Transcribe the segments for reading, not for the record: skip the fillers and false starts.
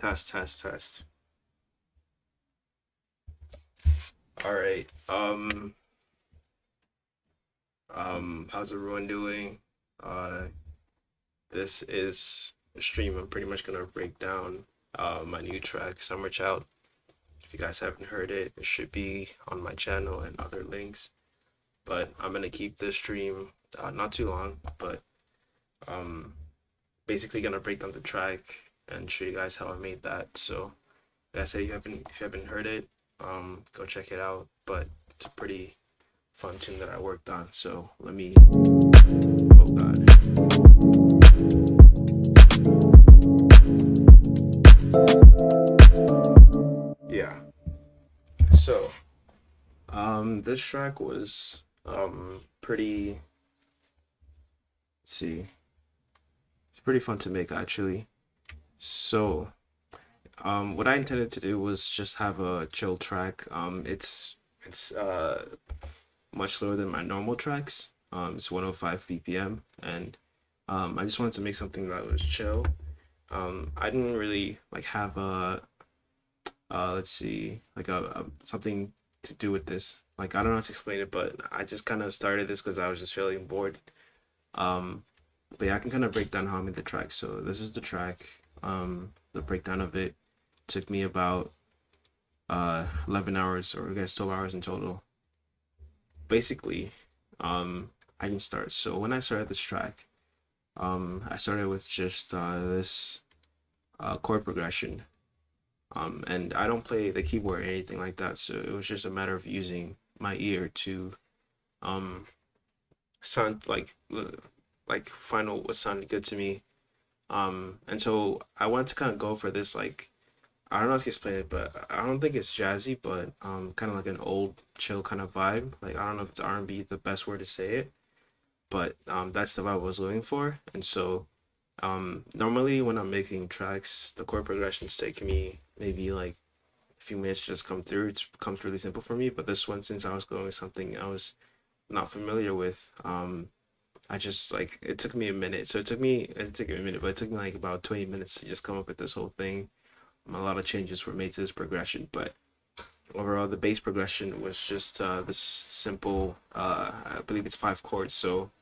Test, test, test. All right. How's everyone doing? Uh, this is a stream. I'm pretty much gonna break down my new track, Summer Child. If you guys haven't heard it, it should be on my channel and other links. But I'm gonna keep this stream not too long, but um, basically gonna break down the track and show you guys how I made that. So, like I say, if you haven't heard it, go check it out. But it's a pretty fun tune that I worked on. So let me. Oh God. Yeah. So this track was pretty. Let's see. It's pretty fun to make actually. So what I intended to do was just have a chill track. It's much slower than my normal tracks. It's 105 BPM, and I just wanted to make something that was chill. I didn't really like have a let's see, like a something to do with this. Like I don't know how to explain it, but I just kind of started this because I was just feeling bored. Um, but yeah, I can kind of break down how I made the track. So this is the track. The breakdown of it took me about 11 hours, or I guess 12 hours in total. Basically, I can start. So when I started this track, I started with just this chord progression. And I don't play the keyboard or anything like that, so it was just a matter of using my ear to um sound like find out what sounded good to me. And so I wanted to kind of go for this like I don't know if you explain it, but I don't think it's jazzy, but kind of like an old chill kind of vibe. Like I don't know if it's R&B the best word to say it, but that's the vibe I was looking for. And so normally when I'm making tracks, the chord progressions take me maybe like a few minutes to just come through. It comes really simple for me. But this one, since I was going with something I was not familiar with, I just like it took me a minute. So it took me a minute, but it took me like about 20 minutes to just come up with this whole thing. A lot of changes were made to this progression, but overall the bass progression was just this simple I believe it's 5 chords. So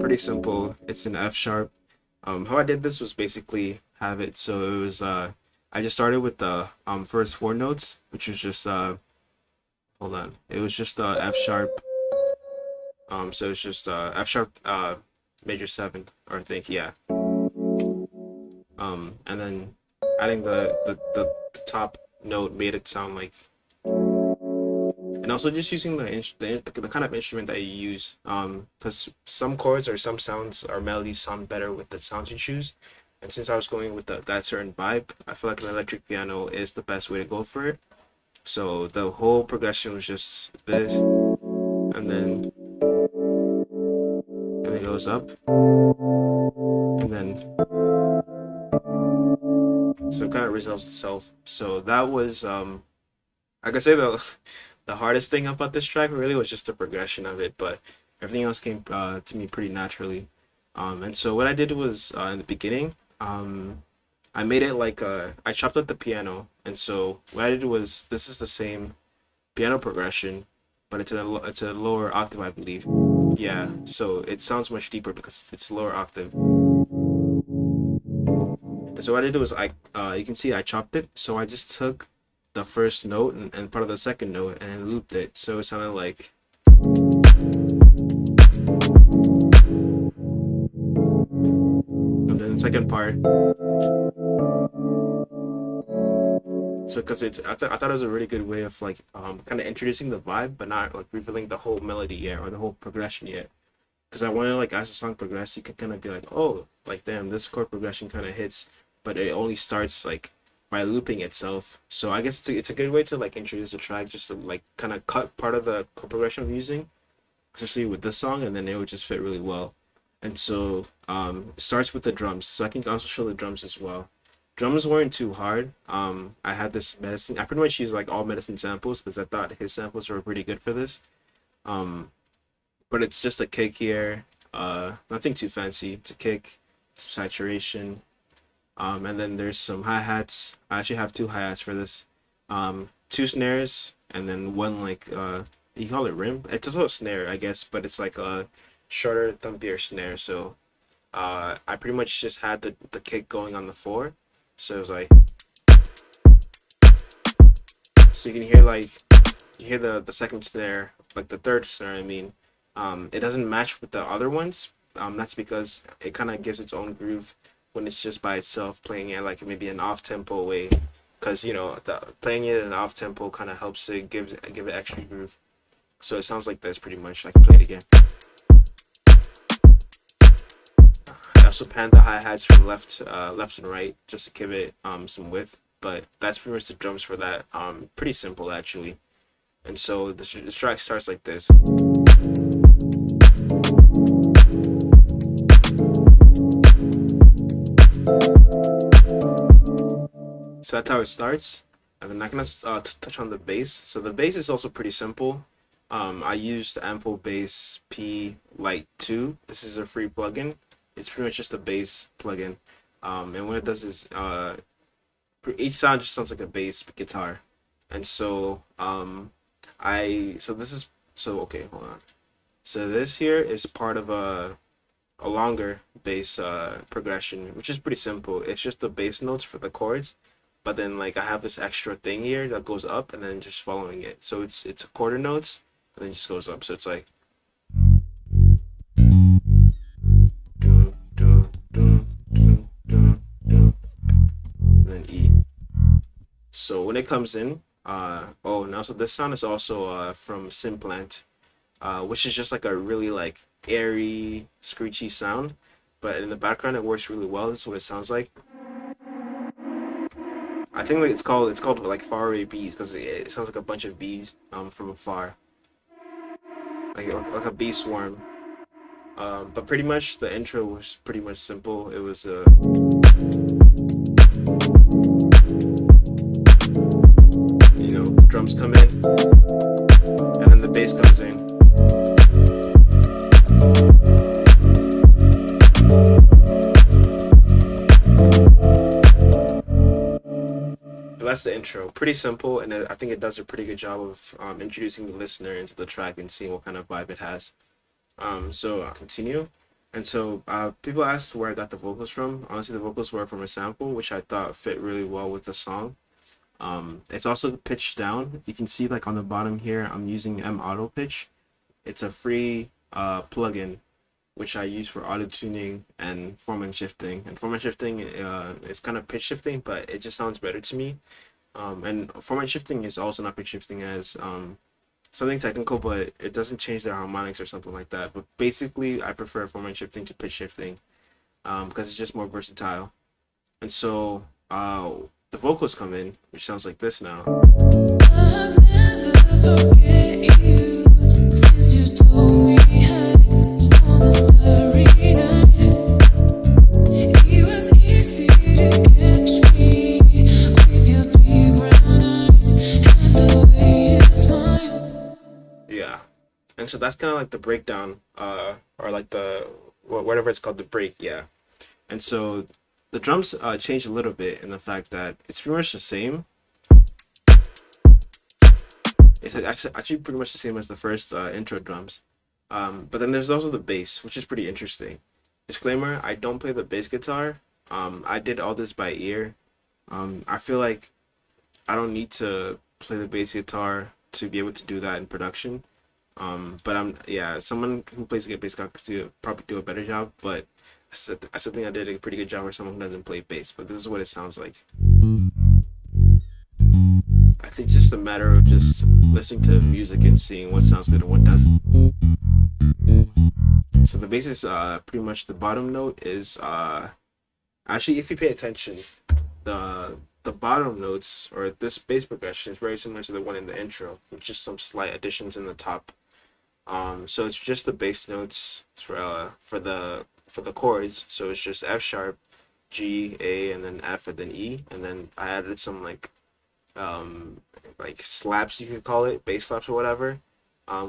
pretty simple. It's an F sharp. How I did this was basically have it so it was I just started with the first 4 notes, which was just hold on. It was just F sharp. So it's just F sharp major 7, or I think, yeah. And then adding the top note made it sound like, and also just using the kind of instrument that you use, because some chords or some sounds or melodies sound better with the sounds you choose. And since I was going with that certain vibe, I feel like an electric piano is the best way to go for it. So the whole progression was just this, and then it goes up, and then so it kind of resolves itself. So that was I could say the hardest thing about this track really was just the progression of it, but everything else came to me pretty naturally. And so what I did was in the beginning, I made it like I chopped up the piano, and so what I did was this is the same piano progression, but it's a lower octave, I believe. Yeah, so it sounds much deeper because it's lower octave. And so what I did was you can see I chopped it, so I just took the first note and part of the second note and looped it, so it sounded like, and then the second part. So because I thought it was a really good way of like kind of introducing the vibe, but not like revealing the whole melody yet or the whole progression yet. Because I wanted like as the song progresses, you can kind of be like, oh, like damn, this chord progression kind of hits, but it only starts like by looping itself. So I guess it's a good way to like introduce the track, just to like kind of cut part of the chord progression I'm using, especially with this song, and then it would just fit really well. And so it starts with the drums. So I can also show the drums as well. Drums weren't too hard. I had this medicine. I pretty much used like all medicine samples because I thought his samples were pretty good for this. Um, but it's just a kick here. Nothing too fancy. It's a kick, some saturation. And then there's some hi-hats. I actually have two hi-hats for this. Two snares, and then one like you call it rim. It's also a snare, I guess, but it's like a shorter, thumpier snare. So I pretty much just had the kick going on the four. So it was like, so you can hear like you hear the second snare, like the third snare. I mean, it doesn't match with the other ones. That's because it kind of gives its own groove when it's just by itself, playing it like maybe an off tempo way. Because playing it in an off tempo kind of helps it give it extra groove. So it sounds like this pretty much. I can play it again. I also pan the hi hats from left and right just to give it some width. But that's pretty much the drums for that. Pretty simple actually. And so the track starts like this. So that's how it starts. And then I'm gonna touch on the bass. So the bass is also pretty simple. I used Ample Bass P Lite 2. This is a free plugin. It's pretty much just a bass plugin. And what it does is each sound just sounds like a bass guitar. And so okay, hold on. So this here is part of a longer bass progression, which is pretty simple. It's just the bass notes for the chords, but then like I have this extra thing here that goes up and then just following it. So it's a quarter notes and then it just goes up. So it's like dun, dun, dun, dun, dun, dun, and then E. So when it comes in, now so this sound is also from Simplant, which is just like a really like airy, screechy sound, but in the background it works really well. This is what it sounds like. I think like it's called like faraway bees because it sounds like a bunch of bees from afar, like a bee swarm. But pretty much the intro was pretty much simple. It was drums come in and then the bass comes in. But that's the intro. Pretty simple, and I think it does a pretty good job of introducing the listener into the track and seeing what kind of vibe it has. So I'll continue. And so people asked where I got the vocals from. Honestly, the vocals were from a sample, which I thought fit really well with the song. It's also pitched down. You can see like on the bottom here, I'm using M Auto Pitch. It's a free plugin which I use for auto tuning and format shifting. And format shifting is kind of pitch shifting, but it just sounds better to me. And format shifting is also not pitch shifting as something technical, but it doesn't change the harmonics or something like that. But basically, I prefer format shifting to pitch shifting because it's just more versatile. And so the vocals come in, which sounds like this now. Yeah, and so that's kind of like the breakdown, or like whatever it's called, the break. Yeah, and so the drums change a little bit in the fact that it's pretty much the same. It's actually pretty much the same as the first intro drums. But then there's also the bass, which is pretty interesting. Disclaimer, I don't play the bass guitar. I did all this by ear. I feel like I don't need to play the bass guitar to be able to do that in production. But someone who plays the bass guitar could probably do a better job, but I still think I did a pretty good job for someone who doesn't play bass, but this is what it sounds like. I think it's just a matter of just listening to music and seeing what sounds good and what doesn't. So the bass is pretty much the bottom note is actually, if you pay attention, the bottom notes or this bass progression is very similar to the one in the intro, with just some slight additions in the top. So it's just the bass notes for the chords. So it's just F sharp, G, A, and then F, and then E, and then I added some like slaps, you could call it, bass slaps or whatever,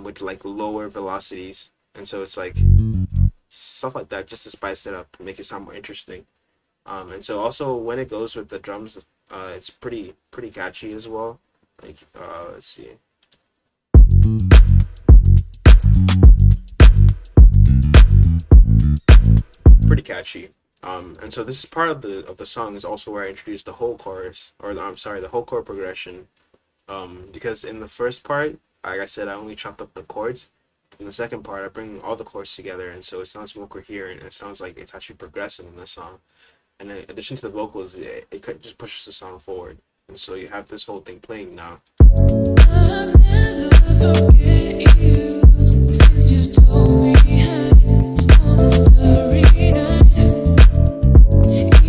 with like lower velocities, and so it's like stuff like that just to spice it up and make it sound more interesting. And so also when it goes with the drums, it's pretty catchy as well. Like let's see, pretty catchy. And so this is part of the song is also where I introduced the whole chorus, or I'm sorry, the whole chord progression. Because in the first part, like I said, I only chopped up the chords. In the second part, I bring all the chords together, and so it sounds more coherent. And it sounds like it's actually progressing in the song. And in addition to the vocals, it just pushes the song forward. And so you have this whole thing playing now. I'll never forget you, since you told me on the starry night.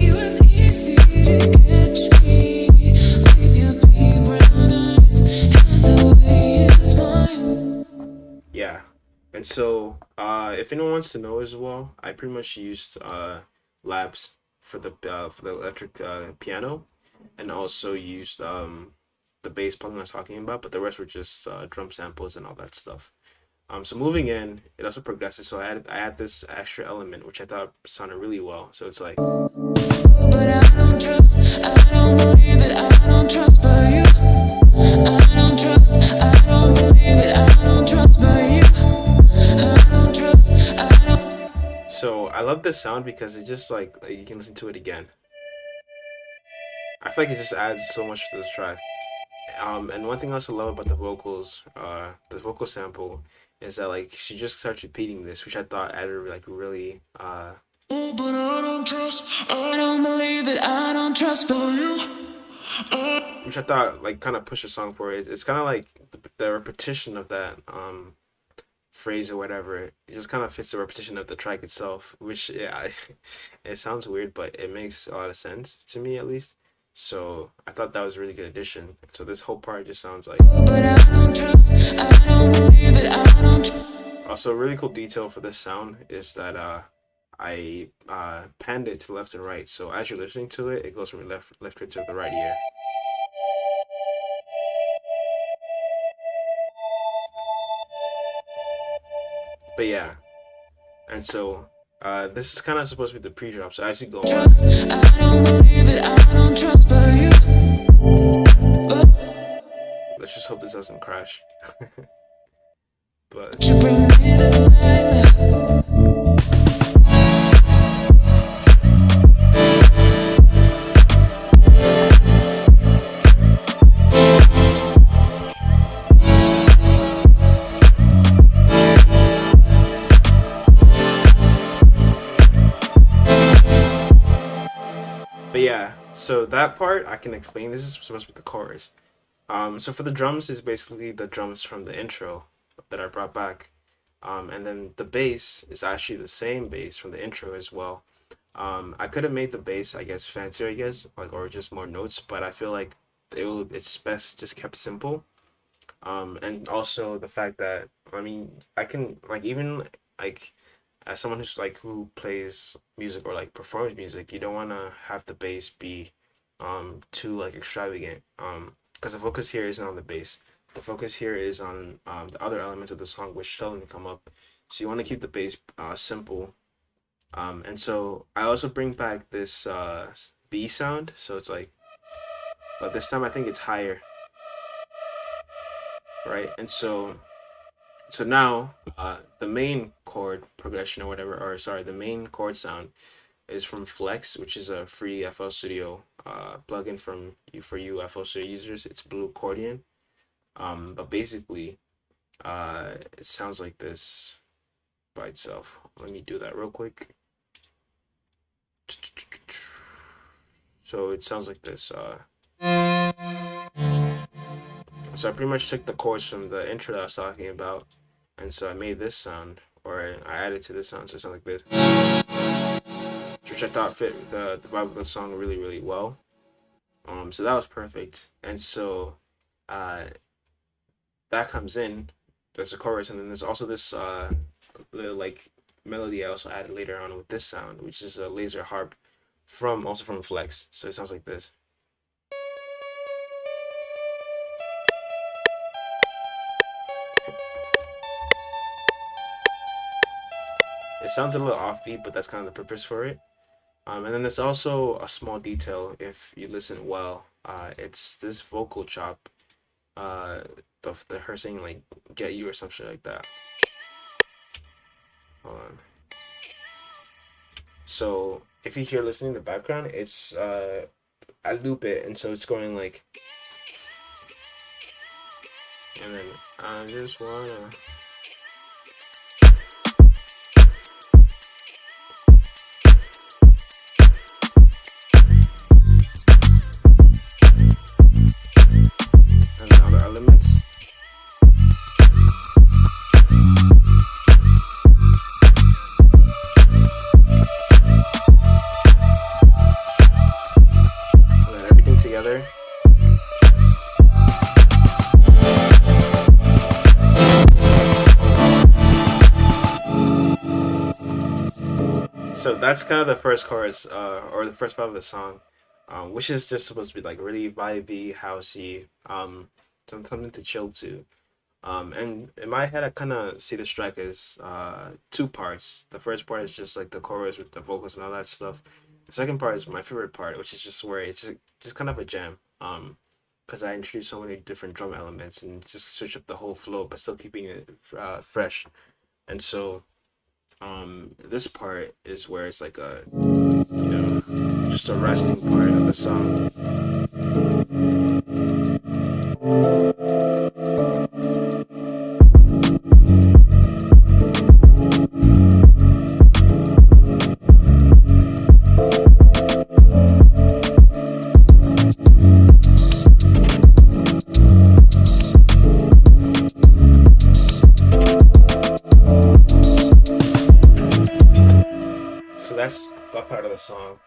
It was easy to catch me with your big brown eyes and the way you smile. Yeah. And so, if anyone wants to know as well, I pretty much used labs for the electric piano, and also used the bass plugin I was talking about, but the rest were just drum samples and all that stuff. So moving in, it also progresses. So I add this extra element, which I thought sounded really well. So it's like. But I don't trust, I don't believe it, I don't trust but you. I don't trust, I don't believe it, I don't trust but you. I don't trust, I don't. So I love this sound because it just like you can listen to it again. I feel like it just adds so much to the track. And one thing else I love about the vocals, the vocal sample, is that like she just starts repeating this, which I thought added like really oh, but I don't trust, I don't believe it, I don't trust but you. Which I thought like kind of pushed the song forward. It's kind of like the repetition of that phrase or whatever. It just kind of fits the repetition of the track itself, which yeah, it sounds weird, but it makes a lot of sense to me at least. So I thought that was a really good addition. So this whole part just sounds like. Also, a really cool detail for this sound is that I panned it to left and right. So as you're listening to it, it goes from left ear to the right ear. But yeah, and so this is kind of supposed to be the pre-drop. So as you go on, let's just hope this doesn't crash. But yeah, so that part I can explain. This is supposed to be the chorus. So for the drums is basically the drums from the intro that I brought back. And then the bass is actually the same bass from the intro as well. I could have made the bass, I guess, fancier, I guess, like, or just more notes, but I feel like it's best just kept simple. And also the fact that, I mean, I can, like, even, like, as someone who's, like, who plays music or, like, performs music, you don't want to have the bass be, too, like, extravagant, because the focus here isn't on the bass. The focus here is on the other elements of the song which suddenly come up. So you want to keep the bass simple. And so I also bring back this B sound. So it's like, but this time I think it's higher. Right? And so now the main chord progression or whatever, or sorry, the main chord sound is from Flex, which is a free FL Studio plugin for you FL Studio users. It's Blue Accordion. But basically, it sounds like this by itself. Let me do that real quick. So it sounds like this. So I pretty much took the chords from the intro that I was talking about, and so I made this sound, or I added to this sound, so it sounds like this, which I thought fit the vibe of the song really, really well. So that was perfect, and so that comes in. There's a chorus, and then there's also this little like melody I also added later on with this sound, which is a laser harp from also from Flex. So it sounds like this. It sounds a little offbeat, but that's kind of the purpose for it. And then there's also a small detail if you listen well. It's this vocal chop, the her saying like "get you" or something like that. Hold on. So if you hear listening in the background, it's I loop it, and so it's going like, and then I just wanna. And the other elements. And then everything together. So that's kind of the first chorus, or the first part of the song, which is just supposed to be like really vibey, housey, something to chill to. And in my head, I kind of see this track as two parts. The first part is just like the chorus with the vocals and all that stuff. The second part is my favorite part, which is just where it's just kind of a jam. Because I introduced so many different drum elements and just switch up the whole flow, but still keeping it fresh. And so this part is where it's like a, just a resting part of the song. So that's that part of the song.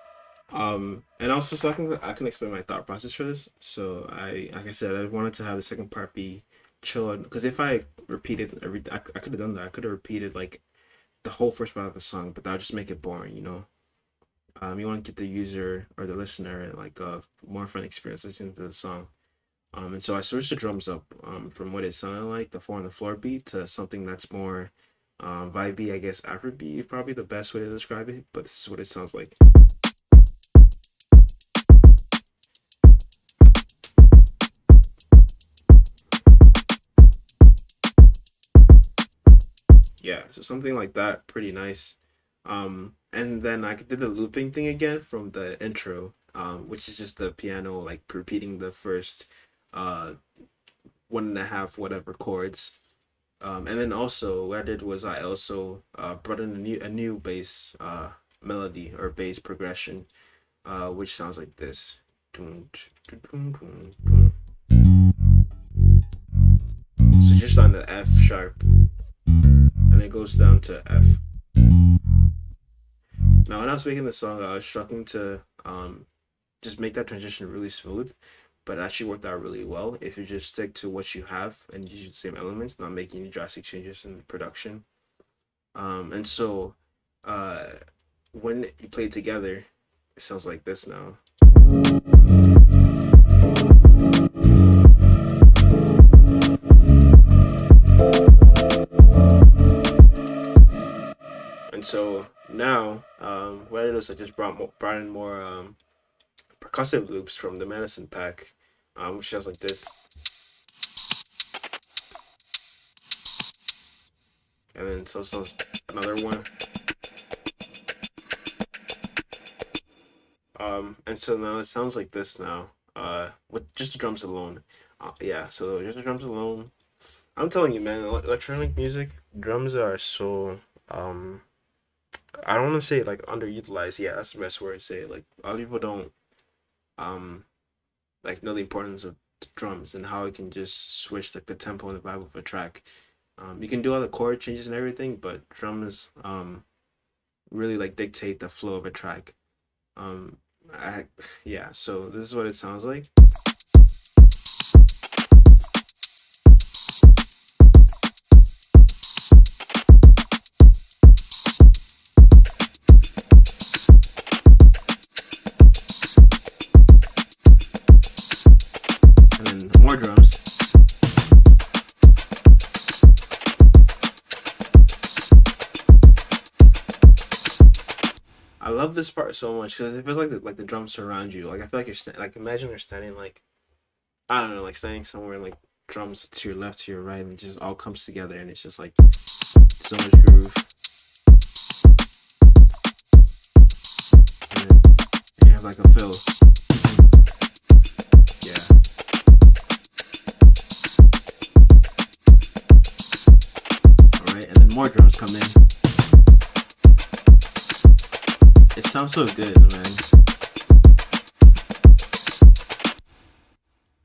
And also, so I can explain my thought process for this. So like I said, I wanted to have the second part be chill, because if I repeated I could have done that. I could have repeated like the whole first part of the song, but that would just make it boring, you know. You want to get the user or the listener like a more fun experience listening to the song. And so I switched the drums up from what it sounded like, the four on the floor beat, to something that's more vibey, I guess. Afrobeat, probably the best way to describe it, but this is what it sounds like. Yeah, so something like that, pretty nice. And then I did the looping thing again from the intro, which is just the piano like repeating the first uh one and a half whatever chords. And then also what I did was I also brought in a new bass melody or bass progression, which sounds like this. So just on the F sharp, and it goes down to F. Now, when I was making the song, I was struggling to just make that transition really smooth, but it actually worked out really well if you just stick to what you have and use the same elements, not making any drastic changes in production. And so when you play it together, it sounds like this now. And so now, what I did was I just brought in more percussive loops from the Medicine Pack, which sounds like this. And then so another one. And so now it sounds like this now, with just the drums alone. Yeah, so just the drums alone. I'm telling you, man, electronic music, drums are so, I don't want to say like underutilized. Yeah, that's the best word to say it. Like, a lot of people don't, um, like know the importance of the drums and how it can just switch like the tempo and the vibe of a track. You can do all the chord changes and everything, but drums, really like dictate the flow of a track. Um, I yeah. So this is what it sounds like. love this part so much because it feels like the drums surround you. Like I feel like like imagine you're standing like I don't know, like standing somewhere and like drums to your left, to your right, and it just all comes together and it's just like so much groove. And then you have like a fill. Yeah. Alright, and then more drums come in. It sounds so good, man.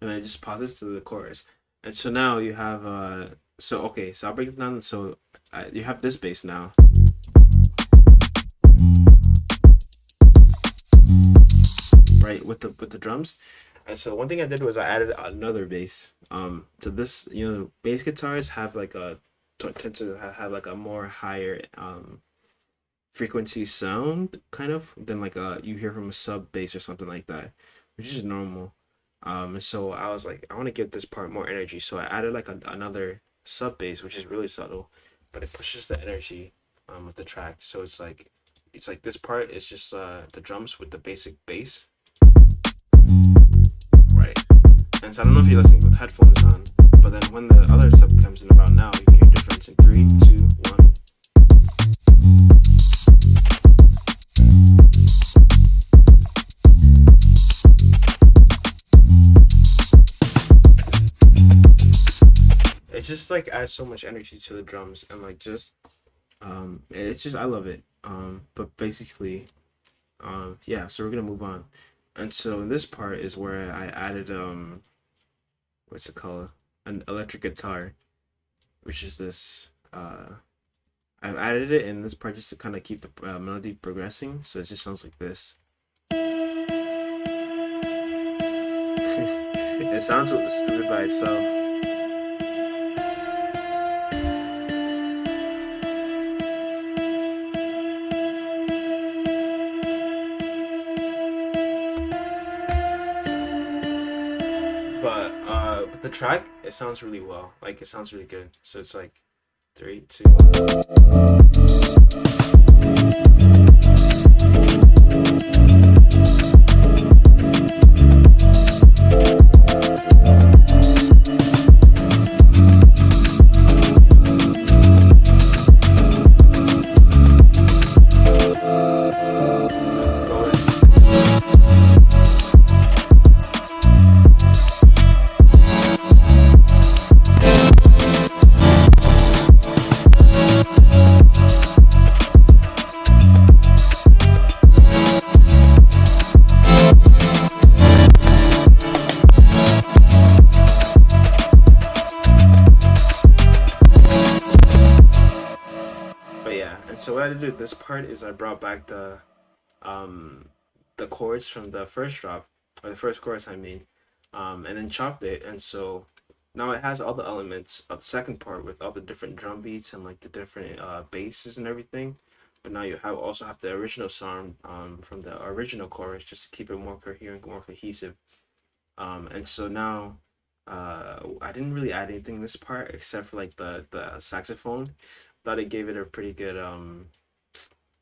And then it just pauses to the chorus. And so now you have so okay, so I'll break it down. So you have this bass now. Right, with the drums. And so one thing I did was I added another bass to this. You know, bass guitars have like tend to have like a more higher frequency sound kind of than like you hear from a sub bass or something like that, which is normal. And so I was like, I want to give this part more energy, so I added like another sub bass, which is really subtle, but it pushes the energy of the track. So it's like this part is just the drums with the basic bass, right? And so I don't know if you're listening with headphones on, but then when the other sub comes in about now, you can hear a difference in 3, 2, 1. It just like adds so much energy to the drums and like just it's just I love it. But basically yeah, so we're gonna move on. And so this part is where I added what's it called, an electric guitar, which is this I've added it in this part just to kind of keep the melody progressing, so it just sounds like this. It sounds so stupid by itself. But with the track, it sounds really well. Like it sounds really good. So it's like 3, 2, 1. So what I did with this part is I brought back the chords from the first drop, or the first chorus I mean, and then chopped it, and so now it has all the elements of the second part with all the different drum beats and like the different basses and everything. But now you also have the original sound from the original chorus just to keep it more coherent, more cohesive. And so now I didn't really add anything in this part except for like the saxophone. Thought it gave it a pretty good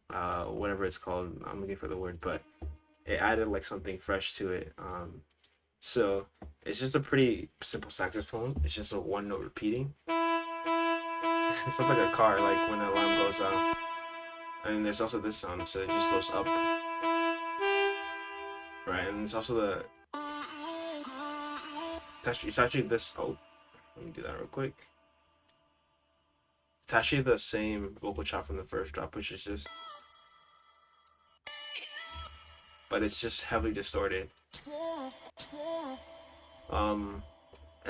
whatever it's called, I'm looking for the word, but it added like something fresh to it. So it's just a pretty simple saxophone. It's just a one note repeating. It sounds like a car, like when the alarm goes out. And there's also this sound, so it just goes up, right? And there's also the it's actually this. Oh, let me do that real quick. It's actually the same vocal chop from the first drop, which is just, but it's just heavily distorted. And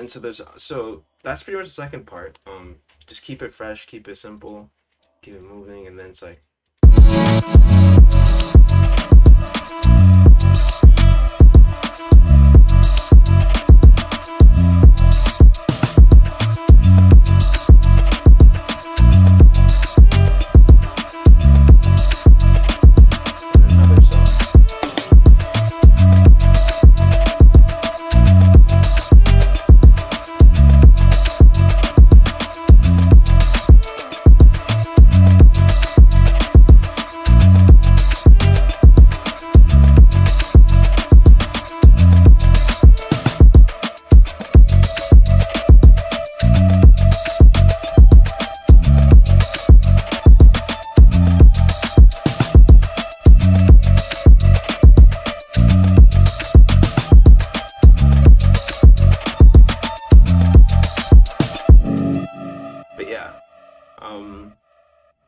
so that's pretty much the second part. Just keep it fresh, keep it simple, keep it moving, and then it's like.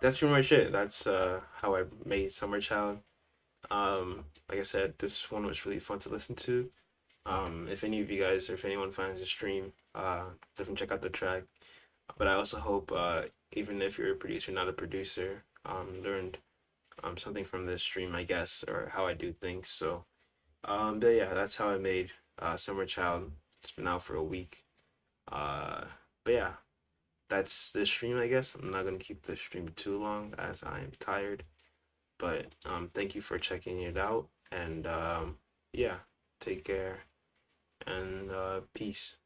that's pretty much it. That's how I made Summer Child. Like I said, this one was really fun to listen to. If any of you guys or if anyone finds the stream, definitely check out the track. But I also hope, even if you're a producer, not a producer, learned something from this stream, I guess, or how I do things. So, but yeah, that's how I made Summer Child. It's been out for a week. Uh, but yeah, that's the stream, I guess. I'm not gonna keep the stream too long as I am tired. But thank you for checking it out, and yeah, take care and peace.